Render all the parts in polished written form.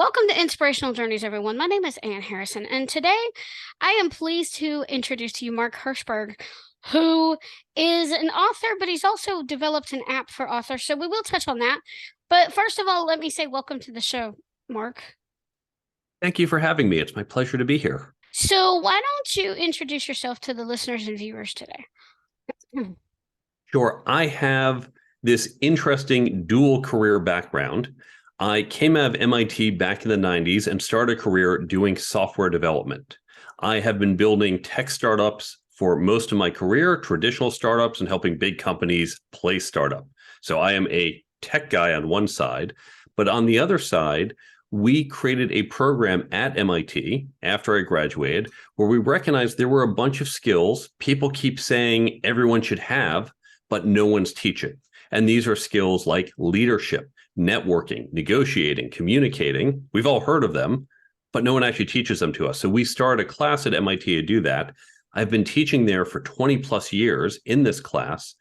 Welcome to Inspirational Journeys, everyone. My name is Ann Harrison, and today I am pleased to introduce to you Mark Herschberg, who is an author, but he's also developed an app for authors. So we will touch on that. But first of all, let me say welcome to the show, Mark. Thank you for having me. It's my pleasure to be here. So why don't you introduce yourself to the listeners and viewers today? Sure, I have this interesting dual career background. I came out of MIT back in the 90s and started a career doing software development. I have been building tech startups for most of my career, traditional startups, and helping big companies play startup. So I am a tech guy on one side, but on the other side, we created a program at MIT after I graduated where we recognized there were a bunch of skills people keep saying everyone should have, but no one's teaching. And these are skills like leadership, networking, negotiating, communicating. We've all heard of them, but no one actually teaches them to us. So we started a class at MIT to do that. I've been teaching there for 20 plus years in this class.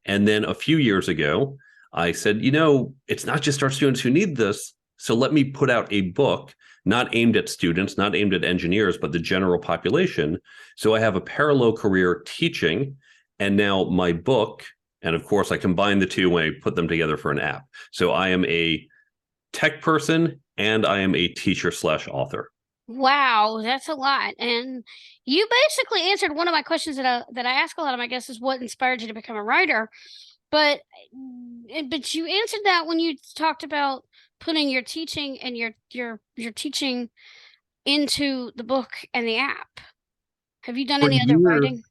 And then a few years ago, I said, it's not just our students who need this. So let me put out a book, not aimed at students, not aimed at engineers, but the general population. So I have a parallel career teaching, and now my book, and of course I combine the two when I put them together for an app. So I am a tech person and I am a teacher / author. Wow, that's a lot. And you basically answered one of my questions that I ask a lot of my guests is what inspired you to become a writer. But you answered that when you talked about putting your teaching and your teaching into the book and the app. Have you done any other writing?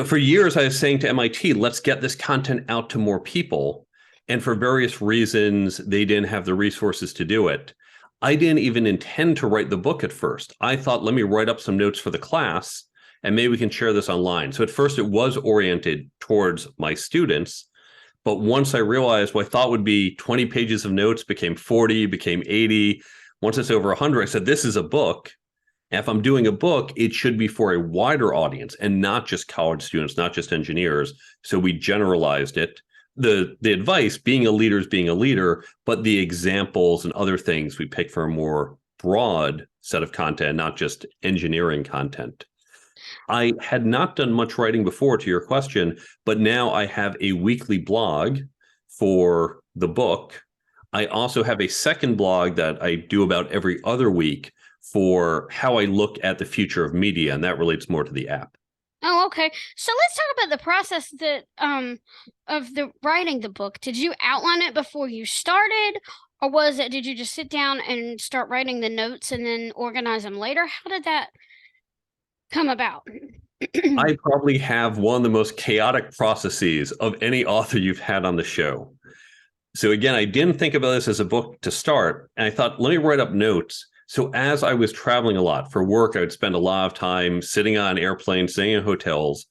For years, I was saying to MIT, let's get this content out to more people. And for various reasons, they didn't have the resources to do it. I didn't even intend to write the book at first. I thought, let me write up some notes for the class, and maybe we can share this online. So at first, it was oriented towards my students. But once I realized what I thought would be 20 pages of notes became 40, became 80. Once it's over 100, I said, this is a book. And if I'm doing a book, it should be for a wider audience and not just college students, not just engineers. So we generalized it. The advice, being a leader is being a leader, but the examples and other things we pick for a more broad set of content, not just engineering content. I had not done much writing before, to your question, but now I have a weekly blog for the book. I also have a second blog that I do about every other week for how I look at the future of media, and that relates more to the app. Oh, okay. So let's talk about the process of the writing the book. Did you outline it before you started, or did you just sit down and start writing the notes and then organize them later? How did that come about? I probably have one of the most chaotic processes of any author you've had on the show. So again, I didn't think about this as a book to start, and I thought, let me write up notes. So as I was traveling a lot for work, I would spend a lot of time sitting on airplanes, staying in hotels.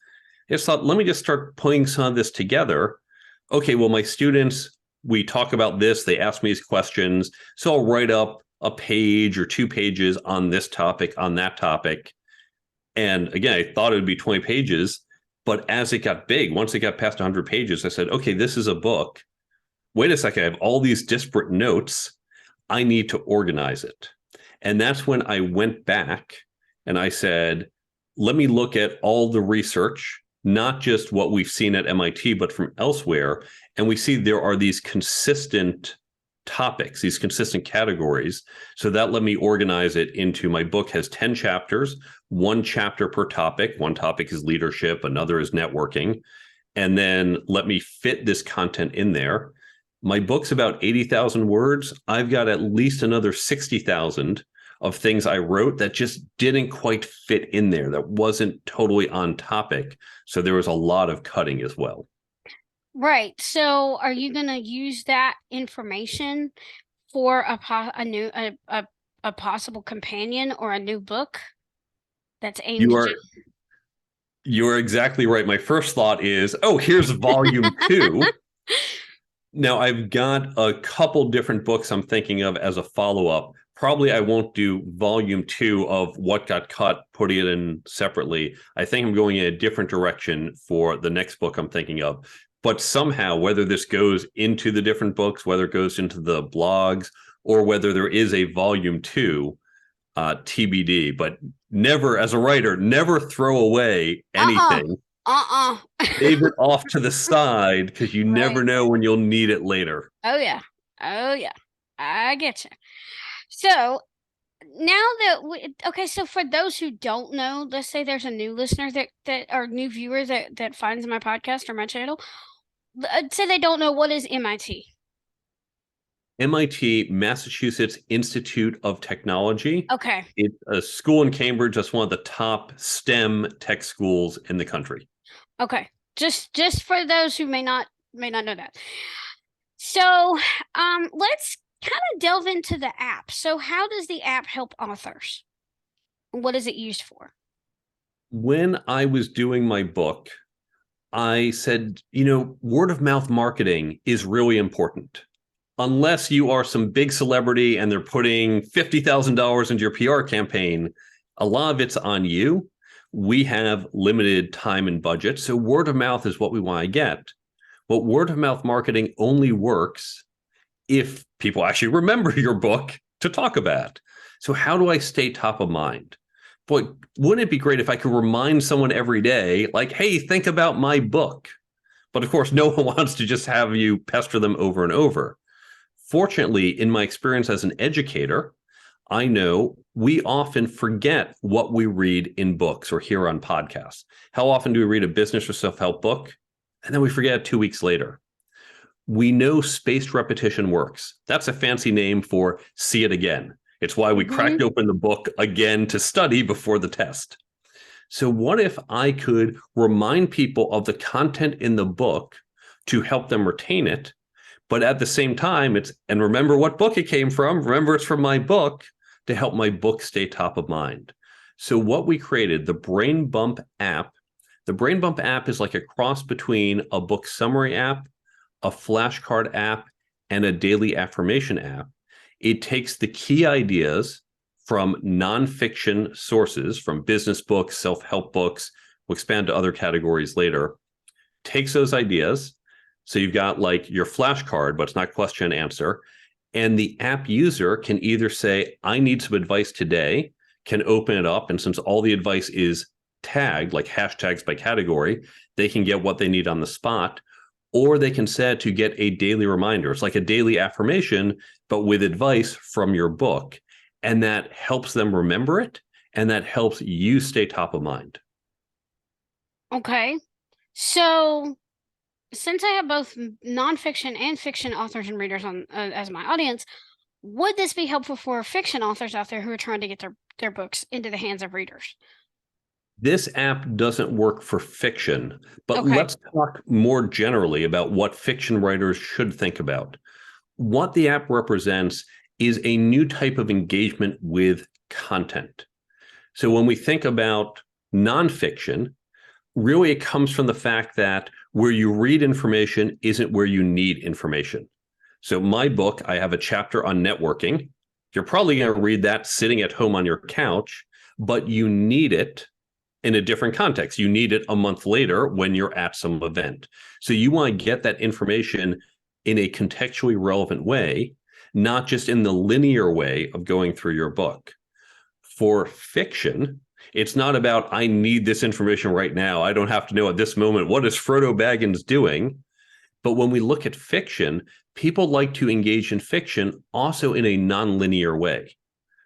I just thought, let me just start putting some of this together. Okay, well, my students, we talk about this. They ask me these questions. So I'll write up a page or 2 pages on this topic, on that topic. And again, I thought it would be 20 pages. But as it got big, once it got past 100 pages, I said, okay, this is a book. Wait a second, I have all these disparate notes. I need to organize it. And that's when I went back and I said, let me look at all the research, not just what we've seen at MIT, but from elsewhere. And we see there are these consistent topics, these consistent categories. So that let me organize it into my book has 10 chapters, 1 chapter per topic. One topic is leadership, another is networking. And then let me fit this content in there. My book's about 80,000 words. I've got at least another 60,000 of things I wrote that just didn't quite fit in there, that wasn't totally on topic. So there was a lot of cutting as well. Right. So are you going to use that information for a possible companion or a new book that's aimed at you? You are exactly right. My first thought is, here's volume 2. Now, I've got a couple different books I'm thinking of as a follow-up. Probably I won't do volume 2 of what got cut, putting it in separately. I think I'm going in a different direction for the next book I'm thinking of. But somehow, whether this goes into the different books, whether it goes into the blogs, or whether there is a volume 2, TBD. But never, as a writer, never throw away Uh-uh. anything. Uh-uh. Save it off to the side because you Right. never know when you'll need it later. Oh yeah. Oh yeah. I get you. So now that okay, so for those who don't know, let's say there's a new listener that or new viewer that finds my podcast or my channel. Say they don't know, what is MIT? MIT, Massachusetts Institute of Technology. Okay. It's a school in Cambridge. That's one of the top STEM tech schools in the country. Okay. Just for those who may not know that. So, let's kind of delve into the app. So, how does the app help authors? What is it used for? When I was doing my book, I said, word of mouth marketing is really important. Unless you are some big celebrity and they're putting $50,000 into your PR campaign, a lot of it's on you. We have limited time and budget. So word of mouth is what we want to get. But word of mouth marketing only works if people actually remember your book to talk about. So how do I stay top of mind? Boy, wouldn't it be great if I could remind someone every day, like, hey, think about my book? But of course, no one wants to just have you pester them over and over. Fortunately, in my experience as an educator, I know we often forget what we read in books or hear on podcasts. How often do we read a business or self-help book and then we forget it 2 weeks later? We know spaced repetition works. That's a fancy name for see it again. It's why we cracked open the book again to study before the test. So what if I could remind people of the content in the book to help them retain it, but at the same time, and remember what book it came from, remember it's from my book, to help my book stay top of mind. So what we created, the Brain Bump app, the Brain Bump app is like a cross between a book summary app, a flashcard app, and a daily affirmation app. It takes the key ideas from nonfiction sources, from business books, self-help books, we'll expand to other categories later, takes those ideas. So you've got like your flashcard, but it's not question and answer. And the app user can either say, I need some advice today, can open it up. And since all the advice is tagged, like hashtags by category, they can get what they need on the spot. Or they can set to get a daily reminder. It's like a daily affirmation, but with advice from your book. And that helps them remember it. And that helps you stay top of mind. Okay. So, since I have both nonfiction and fiction authors and readers on as my audience, would this be helpful for fiction authors out there who are trying to get their books into the hands of readers? This app doesn't work for fiction, but Okay. let's talk more generally about what fiction writers should think about. What the app represents is a new type of engagement with content. So when we think about nonfiction, really it comes from the fact that where you read information isn't where you need information. So my book, I have a chapter on networking. You're probably going to read that sitting at home on your couch, but you need it in a different context. You need it a month later when you're at some event. So you want to get that information in a contextually relevant way, not just in the linear way of going through your book. For fiction, it's not about, I need this information right now. I don't have to know at this moment, what is Frodo Baggins doing? But when we look at fiction, people like to engage in fiction also in a nonlinear way.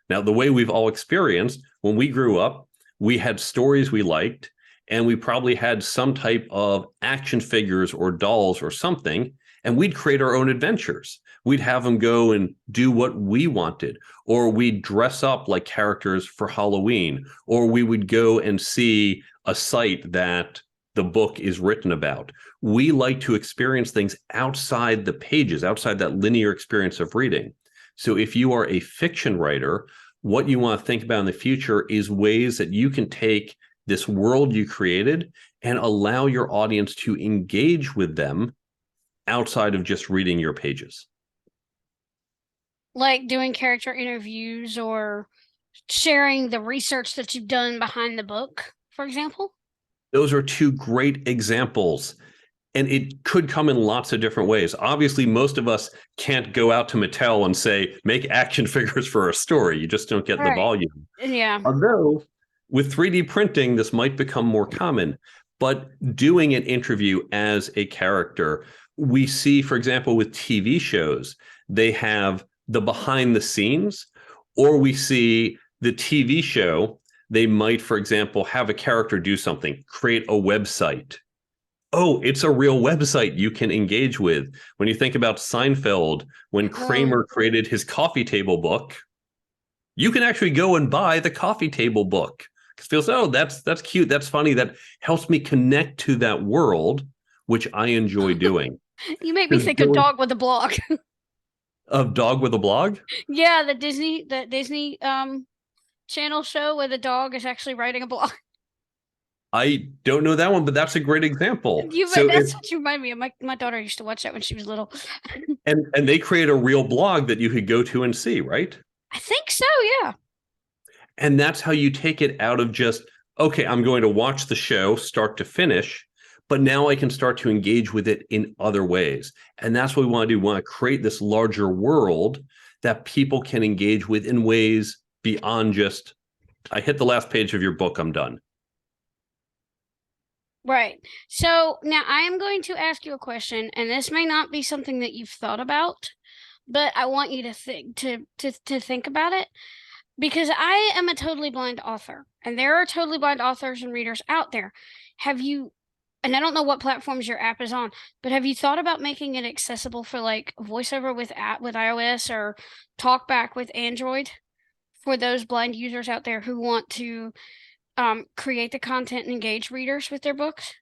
Now, the way we've all experienced, when we grew up, we had stories we liked, and we probably had some type of action figures or dolls or something, and we'd create our own adventures. We'd have them go and do what we wanted, or we'd dress up like characters for Halloween, or we would go and see a site that the book is written about. We like to experience things outside the pages, outside that linear experience of reading. So if you are a fiction writer, what you want to think about in the future is ways that you can take this world you created and allow your audience to engage with them outside of just reading your pages. Like doing character interviews or sharing the research that you've done behind the book, for example? Those are two great examples. And it could come in lots of different ways. Obviously, most of us can't go out to Mattel and say, make action figures for a story. You just don't get the Right. volume. Yeah. Although with 3D printing, this might become more common. But doing an interview as a character, we see, for example, with TV shows, they have the behind the scenes, or we see the TV show, they might, for example, have a character do something, create a website. Oh, it's a real website you can engage with. When you think about Seinfeld, when Um, Kramer created his coffee table book, you can actually go and buy the coffee table book. Because it feels, oh, that's cute, that's funny, that helps me connect to that world, which I enjoy doing. you make me Because think of Dog with a Blog. of Dog with a Blog, Yeah, the Disney channel show where the dog is actually writing a blog. I don't know that one, but that's a great example. You So if that's what you remind me of. My daughter used to watch that when she was little. and they create a real blog that you could go to and see, right? I think so, yeah. And that's how you take it out of just, okay, I'm going to watch the show start to finish, but now I can start to engage with it in other ways. And that's what we want to do. We want to create this larger world that people can engage with in ways beyond just, I hit the last page of your book, I'm done. Right. So now I am going to ask you a question, and this may not be something that you've thought about, but I want you to think about it because I am a totally blind author, and there are totally blind authors and readers out there. Have you, and I don't know what platforms your app is on, but have you thought about making it accessible for like voiceover with app with iOS or talkback with Android for those blind users out there who want to create the content and engage readers with their books?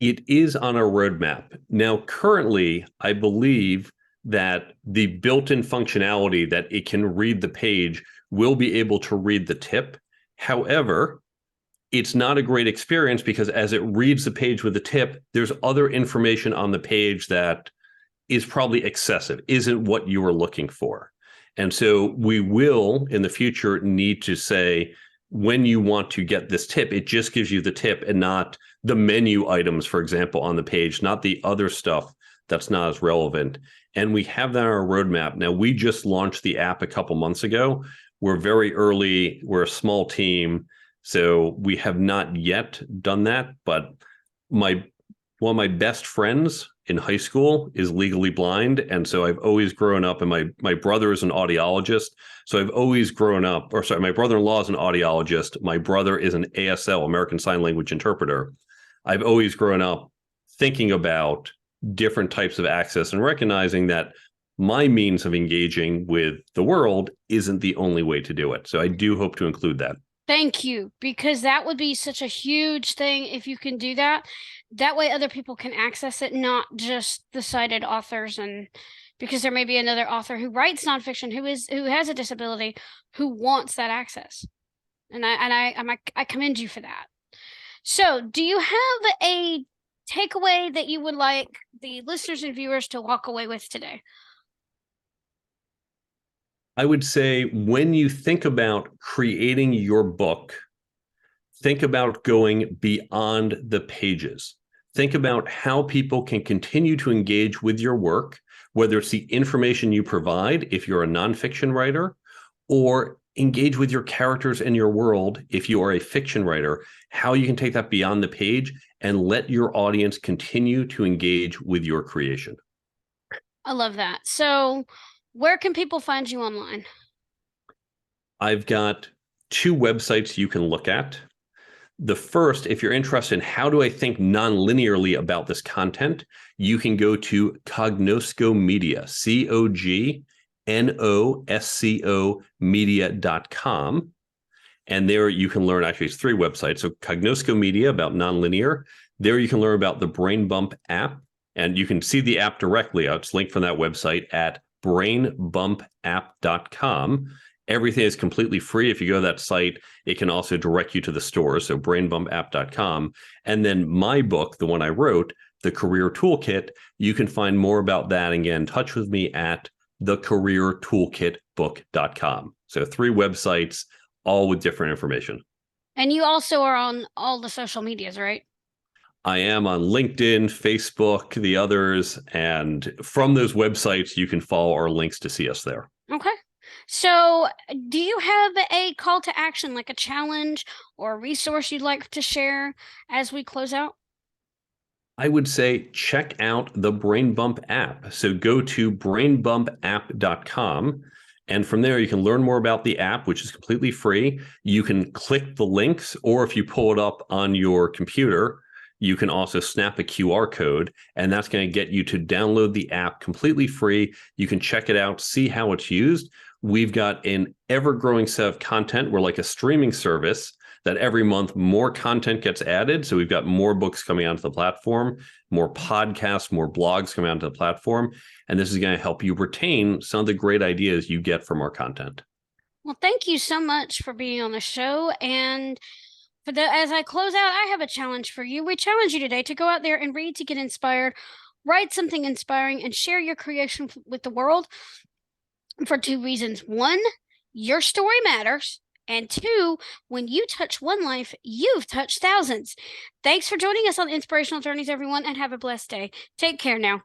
It is on a roadmap. Now, currently, I believe that the built-in functionality that it can read the page will be able to read the tip. However, it's not a great experience because as it reads the page with the tip, there's other information on the page that is probably excessive, isn't what you were looking for. And so we will in the future need to say, when you want to get this tip, it just gives you the tip and not the menu items, for example, on the page, not the other stuff that's not as relevant. And we have that on our roadmap. Now, we just launched the app a couple months ago. We're very early. We're a small team. So we have not yet done that. But one of my best friends in high school is legally blind. And so I've always grown up, and my brother is an audiologist. So I've always grown up, or sorry, my brother-in-law is an audiologist. My brother is an ASL, American Sign Language interpreter. I've always grown up thinking about different types of access and recognizing that my means of engaging with the world isn't the only way to do it. So I do hope to include that. Thank you, because that would be such a huge thing if you can do that. That way other people can access it, not just the sighted authors, and because there may be another author who writes nonfiction who has a disability who wants that access. And I commend you for that. So, do you have a takeaway that you would like the listeners and viewers to walk away with today? I would say when you think about creating your book, think about going beyond the pages. Think about how people can continue to engage with your work, whether it's the information you provide if you're a nonfiction writer, or engage with your characters and your world if you are a fiction writer, how you can take that beyond the page and let your audience continue to engage with your creation. I love that. So, where can people find you online? I've got two websites you can look at. The first, if you're interested in how do I think non-linearly about this content, you can go to Cognosco Media, COGNOSCO media.com. And there you can learn, actually, it's three websites. So Cognosco Media about nonlinear. There you can learn about the Brain Bump app. And you can see the app directly. It's linked from that website at brainbumpapp.com. Everything is completely free. If you go to that site, it can also direct you to the store. So brainbumpapp.com. And then my book, the one I wrote, the Career Toolkit, you can find more about that and get in touch with me at thecareertoolkitbook.com. So three websites, all with different information. And you also are on all the social medias, right? I am on LinkedIn, Facebook, the others, and from those websites, you can follow our links to see us there. Okay. So, do you have a call to action, like a challenge or a resource you'd like to share as we close out? I would say check out the Brain Bump app. So go to brainbumpapp.com. And from there, you can learn more about the app, which is completely free. You can click the links, or if you pull it up on your computer, you can also snap a QR code, and that's going to get you to download the app completely free. You can check it out, see how it's used. We've got an ever-growing set of content. We're like a streaming service that every month more content gets added. So we've got more books coming onto the platform, more podcasts, more blogs coming onto the platform. And this is going to help you retain some of the great ideas you get from our content. Well, thank you so much for being on the show. And as I close out, I have a challenge for you. We challenge you today to go out there and read to get inspired, write something inspiring, and share your creation with the world for two reasons. One, your story matters. And two, when you touch one life, you've touched thousands. Thanks for joining us on Inspirational Journeys, everyone, and have a blessed day. Take care now.